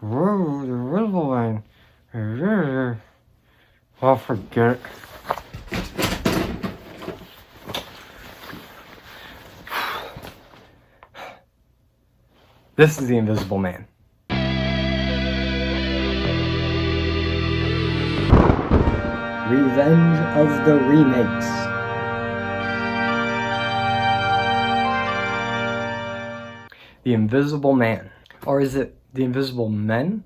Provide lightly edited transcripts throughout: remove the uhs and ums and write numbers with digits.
Whoa, the river line. I'll forget. This is the Invisible Man. Revenge of the Remakes. The Invisible Man. Or is it the Invisible Men?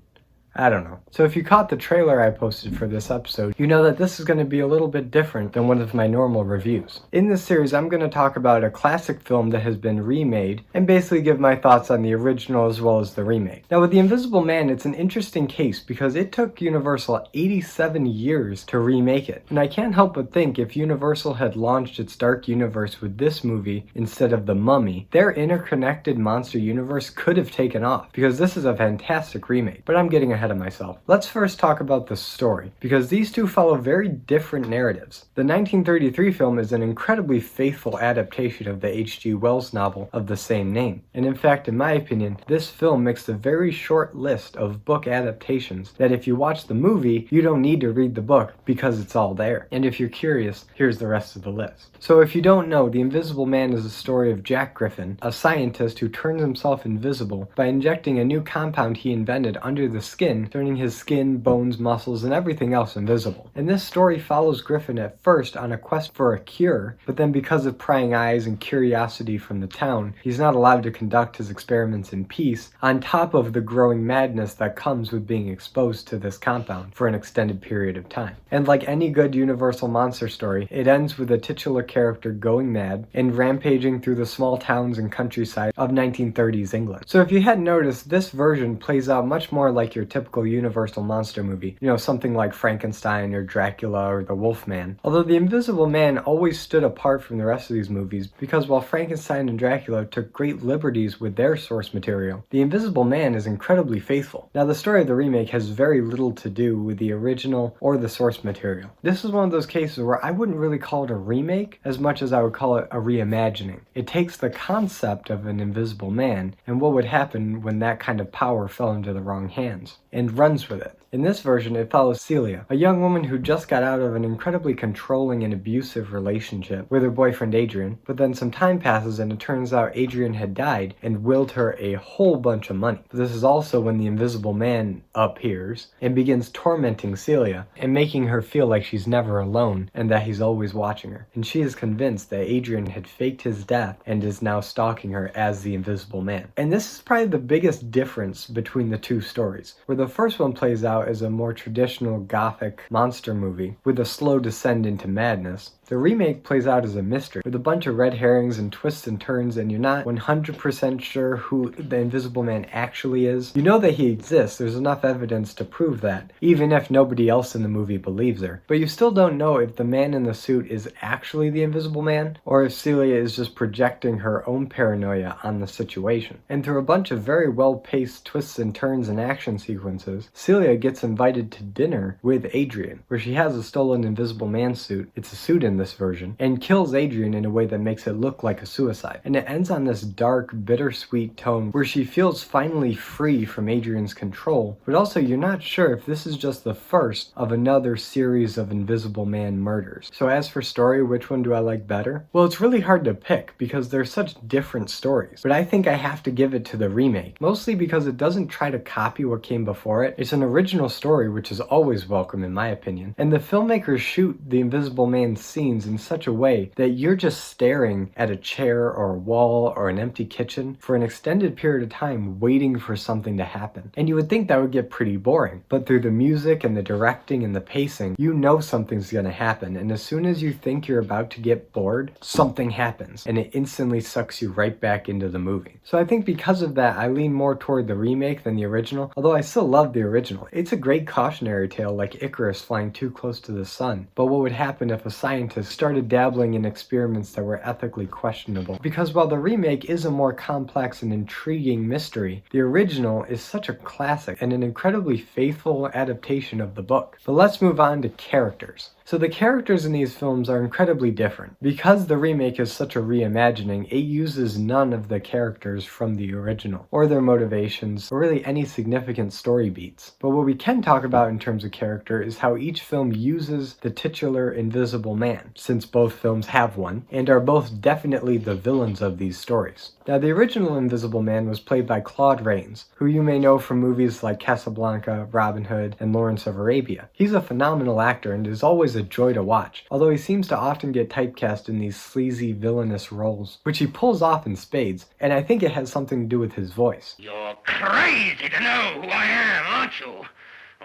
I don't know. So if you caught the trailer I posted for this episode, you know that this is going to be a little bit different than one of my normal reviews. In this series, I'm going to talk about a classic film that has been remade and basically give my thoughts on the original as well as the remake. Now with The Invisible Man, it's an interesting case because it took Universal 87 years to remake it. And I can't help but think if Universal had launched its dark universe with this movie instead of The Mummy, their interconnected monster universe could have taken off because this is a fantastic remake. But I'm getting ahead of myself. Let's first talk about the story, because these two follow very different narratives. The 1933 film is an incredibly faithful adaptation of the H.G. Wells novel of the same name. And in fact, in my opinion, this film makes a very short list of book adaptations that if you watch the movie, you don't need to read the book because it's all there. And if you're curious, here's the rest of the list. So if you don't know, The Invisible Man is the story of Jack Griffin, a scientist who turns himself invisible by injecting a new compound he invented under the skin, turning his skin, bones, muscles, and everything else invisible. And this story follows Griffin at first on a quest for a cure, but then because of prying eyes and curiosity from the town, he's not allowed to conduct his experiments in peace, on top of the growing madness that comes with being exposed to this compound for an extended period of time. And like any good Universal monster story, it ends with a titular character going mad and rampaging through the small towns and countryside of 1930s England. So if you hadn't noticed, this version plays out much more like your typical Universal monster movie, something like Frankenstein or Dracula or the Wolfman. Although The Invisible Man always stood apart from the rest of these movies because while Frankenstein and Dracula took great liberties with their source material, The Invisible Man is incredibly faithful. Now the story of the remake has very little to do with the original or the source material. This is one of those cases where I wouldn't really call it a remake as much as I would call it a reimagining. It takes the concept of an invisible man and what would happen when that kind of power fell into the wrong hands, and runs with it. In this version, it follows Celia, a young woman who just got out of an incredibly controlling and abusive relationship with her boyfriend Adrian, but then some time passes and it turns out Adrian had died and willed her a whole bunch of money. But this is also when the Invisible Man appears and begins tormenting Celia and making her feel like she's never alone and that he's always watching her. And she is convinced that Adrian had faked his death and is now stalking her as the Invisible Man. And this is probably the biggest difference between the two stories, where the first one plays out as a more traditional gothic monster movie with a slow descent into madness. The remake plays out as a mystery with a bunch of red herrings and twists and turns, and you're not 100% sure who the Invisible Man actually is. You know that he exists, there's enough evidence to prove that, even if nobody else in the movie believes her. But you still don't know if the man in the suit is actually the Invisible Man, or if Celia is just projecting her own paranoia on the situation. And through a bunch of very well-paced twists and turns and action sequences, Celia gets invited to dinner with Adrian, where she has a stolen Invisible Man suit. It's a suit in this version, and kills Adrian in a way that makes it look like a suicide. And it ends on this dark, bittersweet tone where she feels finally free from Adrian's control, but also you're not sure if this is just the first of another series of Invisible Man murders. So as for story, which one do I like better? Well, it's really hard to pick because they're such different stories, but I think I have to give it to the remake, mostly because it doesn't try to copy what came before it. It's an original story, which is always welcome in my opinion, and the filmmakers shoot the Invisible Man scene in such a way that you're just staring at a chair or a wall or an empty kitchen for an extended period of time waiting for something to happen. And you would think that would get pretty boring, but through the music and the directing and the pacing, you know something's gonna happen, and as soon as you think you're about to get bored, something happens and it instantly sucks you right back into the movie. So I think because of that, I lean more toward the remake than the original, although I still love the original. It's a great cautionary tale like Icarus flying too close to the sun, but what would happen if a scientist started dabbling in experiments that were ethically questionable. Because while the remake is a more complex and intriguing mystery, the original is such a classic and an incredibly faithful adaptation of the book. But let's move on to characters. So the characters in these films are incredibly different. Because the remake is such a reimagining, it uses none of the characters from the original, or their motivations, or really any significant story beats. But what we can talk about in terms of character is how each film uses the titular Invisible Man, since both films have one, and are both definitely the villains of these stories. Now, the original Invisible Man was played by Claude Rains, who you may know from movies like Casablanca, Robin Hood, and Lawrence of Arabia. He's a phenomenal actor and is always a joy to watch, although he seems to often get typecast in these sleazy, villainous roles, which he pulls off in spades, and I think it has something to do with his voice. You're crazy to know who I am, aren't you?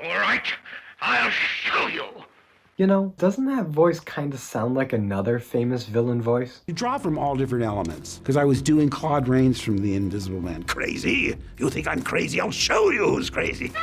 All right, I'll show you. You know, doesn't that voice kind of sound like another famous villain voice? You draw from all different elements, because I was doing Claude Rains from The Invisible Man. Crazy? You think I'm crazy? I'll show you who's crazy.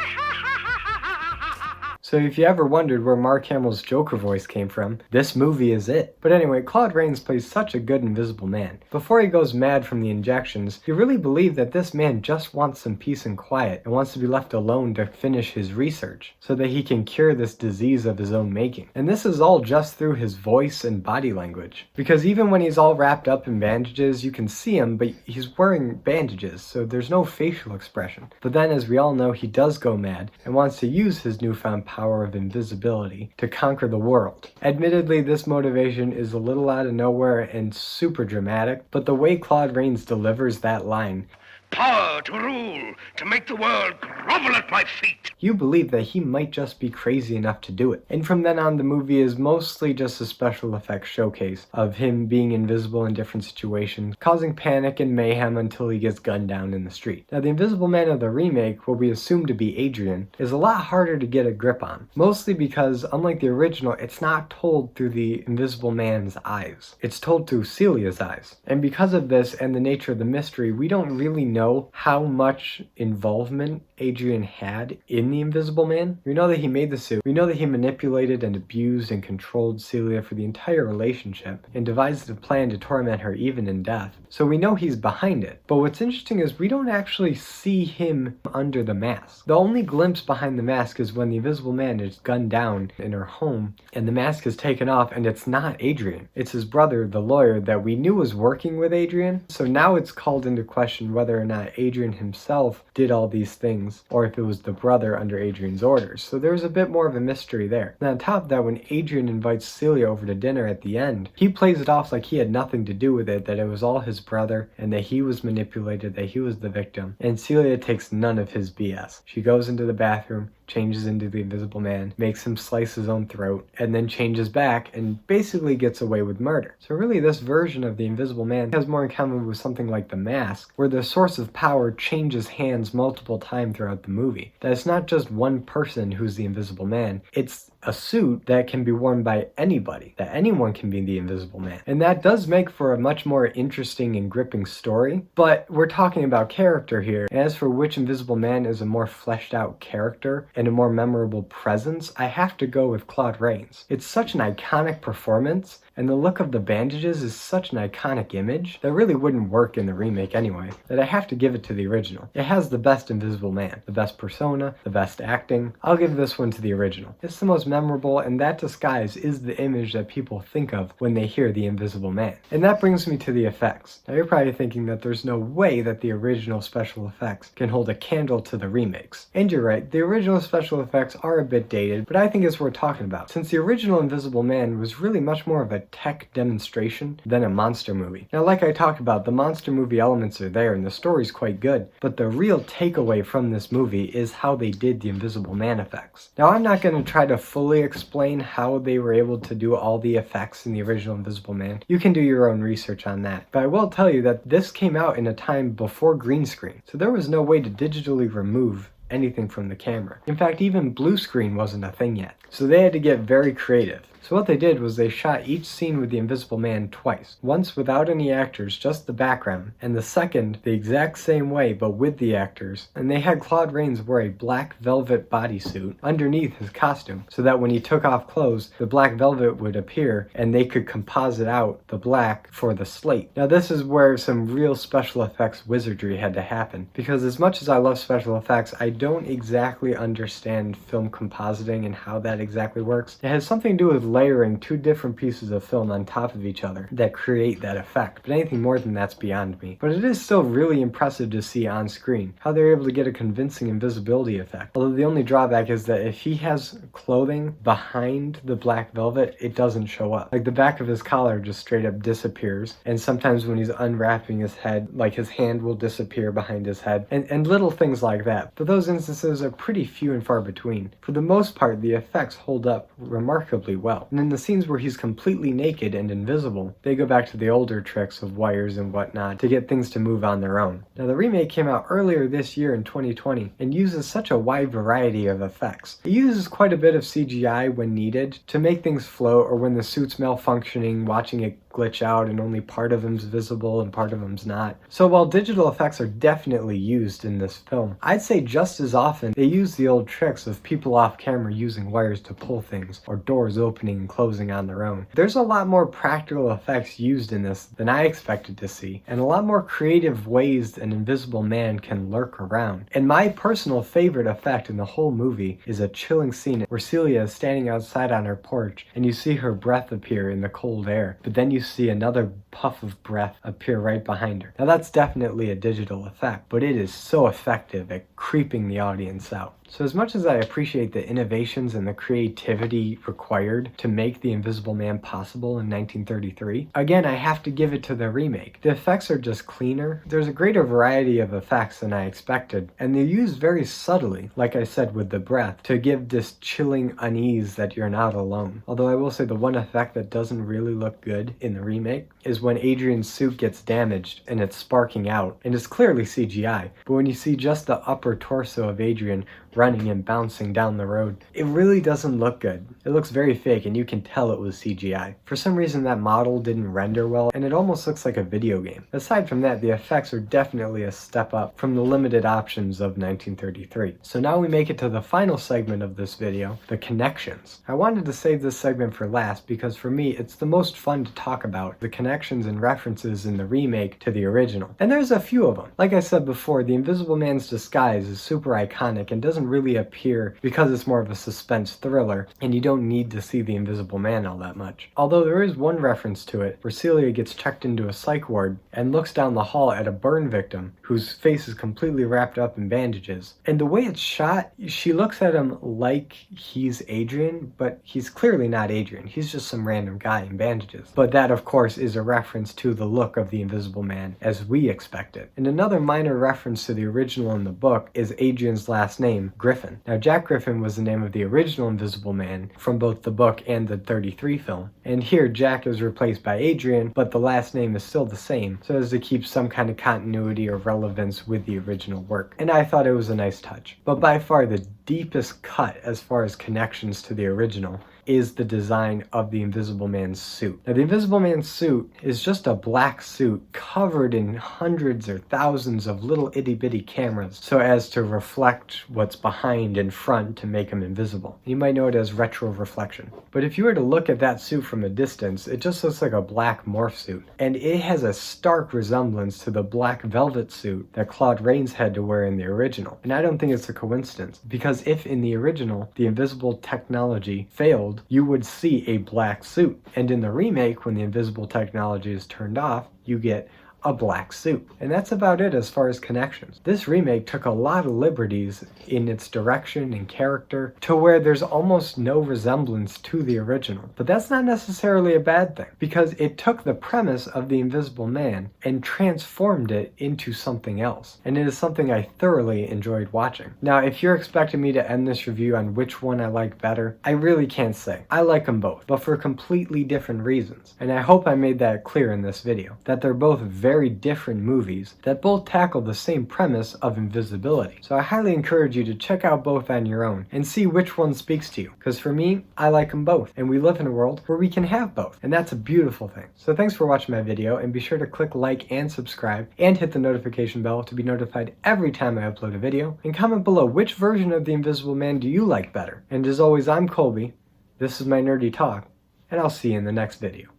So if you ever wondered where Mark Hamill's Joker voice came from, this movie is it. But anyway, Claude Rains plays such a good Invisible Man. Before he goes mad from the injections, you really believe that this man just wants some peace and quiet and wants to be left alone to finish his research so that he can cure this disease of his own making. And this is all just through his voice and body language. Because even when he's all wrapped up in bandages, you can see him, but he's wearing bandages, so there's no facial expression. But then, as we all know, he does go mad and wants to use his newfound power of invisibility to conquer the world. Admittedly, this motivation is a little out of nowhere and super dramatic, but the way Claude Rains delivers that line, Power to rule, to make the world grovel at my feet. You believe that he might just be crazy enough to do it. And from then on, the movie is mostly just a special effects showcase of him being invisible in different situations, causing panic and mayhem until he gets gunned down in the street. Now, the Invisible Man of the remake, what we assume to be Adrian, is a lot harder to get a grip on. Mostly because, unlike the original, it's not told through the Invisible Man's eyes. It's told through Celia's eyes. And because of this and the nature of the mystery, we don't really know how much involvement Adrian had in the Invisible Man. We know that he made the suit. We know that he manipulated and abused and controlled Celia for the entire relationship and devised a plan to torment her even in death. So we know he's behind it. But what's interesting is we don't actually see him under the mask. The only glimpse behind the mask is when the Invisible Man is gunned down in her home and the mask is taken off, and it's not Adrian. It's his brother, the lawyer, that we knew was working with Adrian. So now it's called into question whether or not Adrian himself did all these things, or if it was the brother under Adrian's orders. So there's a bit more of a mystery there. And on top of that, when Adrian invites Celia over to dinner at the end, he plays it off like he had nothing to do with it, that it was all his brother, and that he was manipulated, that he was the victim. And Celia takes none of his BS. She goes into the bathroom, changes into the Invisible Man, makes him slice his own throat, and then changes back and basically gets away with murder. So really, this version of the Invisible Man has more in common with something like The Mask, where the source of power changes hands multiple times throughout the movie. That it's not just one person who's the Invisible Man, it's a suit that can be worn by anybody, that anyone can be the Invisible Man. And that does make for a much more interesting and gripping story, but we're talking about character here. And as for which Invisible Man is a more fleshed out character and a more memorable presence, I have to go with Claude Rains. It's such an iconic performance, and the look of the bandages is such an iconic image that really wouldn't work in the remake anyway, that I have to give it to the original. It has the best Invisible Man, the best persona, the best acting. I'll give this one to the original. It's the most memorable, and that disguise is the image that people think of when they hear the Invisible Man. And that brings me to the effects. Now you're probably thinking that there's no way that the original special effects can hold a candle to the remakes. And you're right, the original special effects are a bit dated, but I think it's worth talking about, since the original Invisible Man was really much more of a tech demonstration than a monster movie. Now, like I talked about, the monster movie elements are there and the story's quite good, but the real takeaway from this movie is how they did the Invisible Man effects. Now, I'm not going to try to fully explain how they were able to do all the effects in the original Invisible Man. You can do your own research on that, but I will tell you that this came out in a time before green screen, so there was no way to digitally remove anything from the camera. In fact, even blue screen wasn't a thing yet. So they had to get very creative. So what they did was they shot each scene with the Invisible Man twice. Once without any actors, just the background, and the second the exact same way but with the actors. And they had Claude Rains wear a black velvet bodysuit underneath his costume, so that when he took off clothes, the black velvet would appear and they could composite out the black for the slate. Now this is where some real special effects wizardry had to happen, because as much as I love special effects, I don't exactly understand film compositing and how that exactly works. It has something to do with layering two different pieces of film on top of each other that create that effect. But anything more than that's beyond me. But it is still really impressive to see on screen how they're able to get a convincing invisibility effect. Although the only drawback is that if he has clothing behind the black velvet, it doesn't show up. Like the back of his collar just straight up disappears, and sometimes when he's unwrapping his head, like his hand will disappear behind his head, and little things like that. But those instances are pretty few and far between. For the most part, the effects hold up remarkably well. And in the scenes where he's completely naked and invisible, they go back to the older tricks of wires and whatnot to get things to move on their own. Now the remake came out earlier this year in 2020 and uses such a wide variety of effects. It uses quite a bit of CGI when needed to make things float, or when the suit's malfunctioning, watching it glitch out and only part of them's visible and part of them's not. So while digital effects are definitely used in this film, I'd say just as often they use the old tricks of people off camera using wires to pull things, or doors opening and closing on their own. There's a lot more practical effects used in this than I expected to see, and a lot more creative ways an invisible man can lurk around. And my personal favorite effect in the whole movie is a chilling scene where Celia is standing outside on her porch and you see her breath appear in the cold air, but then you see another puff of breath appear right behind her. Now that's definitely a digital effect, but it is so effective at creeping the audience out. So as much as I appreciate the innovations and the creativity required to make The Invisible Man possible in 1933, again, I have to give it to the remake. The effects are just cleaner. There's a greater variety of effects than I expected, and they're used very subtly, like I said with the breath, to give this chilling unease that you're not alone. Although I will say the one effect that doesn't really look good in the remake is when Adrian's suit gets damaged and it's sparking out, and it's clearly CGI, but when you see just the upper torso of Adrian running and bouncing down the road, it really doesn't look good. It looks very fake, and you can tell it was CGI. For some reason that model didn't render well, and it almost looks like a video game. Aside from that, the effects are definitely a step up from the limited options of 1933. So now we make it to the final segment of this video, the connections. I wanted to save this segment for last because for me it's the most fun to talk about the connections and references in the remake to the original. And there's a few of them. Like I said before, the Invisible Man's disguise is super iconic and doesn't really appear because it's more of a suspense thriller and you don't need to see the Invisible Man all that much. Although there is one reference to it where Celia gets checked into a psych ward and looks down the hall at a burn victim whose face is completely wrapped up in bandages. And the way it's shot, she looks at him like he's Adrian, but he's clearly not Adrian. He's just some random guy in bandages. But that of course is a reference to the look of the Invisible Man as we expect it. And another minor reference to the original in the book is Adrian's last name, Griffin. Now Jack Griffin was the name of the original Invisible Man from both the book and the 33 film. And here Jack is replaced by Adrian, but the last name is still the same, so as to keep some kind of continuity or relevance with the original work. And I thought it was a nice touch. But by far the deepest cut as far as connections to the original is the design of the Invisible Man's suit. Now the Invisible Man's suit is just a black suit covered in hundreds or thousands of little itty bitty cameras so as to reflect what's behind and front to make him invisible. You might know it as retro reflection. But if you were to look at that suit from a distance, it just looks like a black morph suit. And it has a stark resemblance to the black velvet suit that Claude Rains had to wear in the original. And I don't think it's a coincidence, because if in the original the invisible technology failed, you would see a black suit. And in the remake, when the invisible technology is turned off, you get a black suit. And that's about it as far as connections. This remake took a lot of liberties in its direction and character to where there's almost no resemblance to the original. But that's not necessarily a bad thing, because it took the premise of the Invisible Man and transformed it into something else. And it is something I thoroughly enjoyed watching. Now, if you're expecting me to end this review on which one I like better, I really can't say. I like them both, but for completely different reasons. And I hope I made that clear in this video, that they're both very different movies that both tackle the same premise of invisibility. So I highly encourage you to check out both on your own and see which one speaks to you. Because for me, I like them both, and we live in a world where we can have both, and that's a beautiful thing. So thanks for watching my video, and be sure to click like and subscribe, and hit the notification bell to be notified every time I upload a video, and comment below which version of the Invisible Man do you like better. And as always, I'm Colby, this is my nerdy talk, and I'll see you in the next video.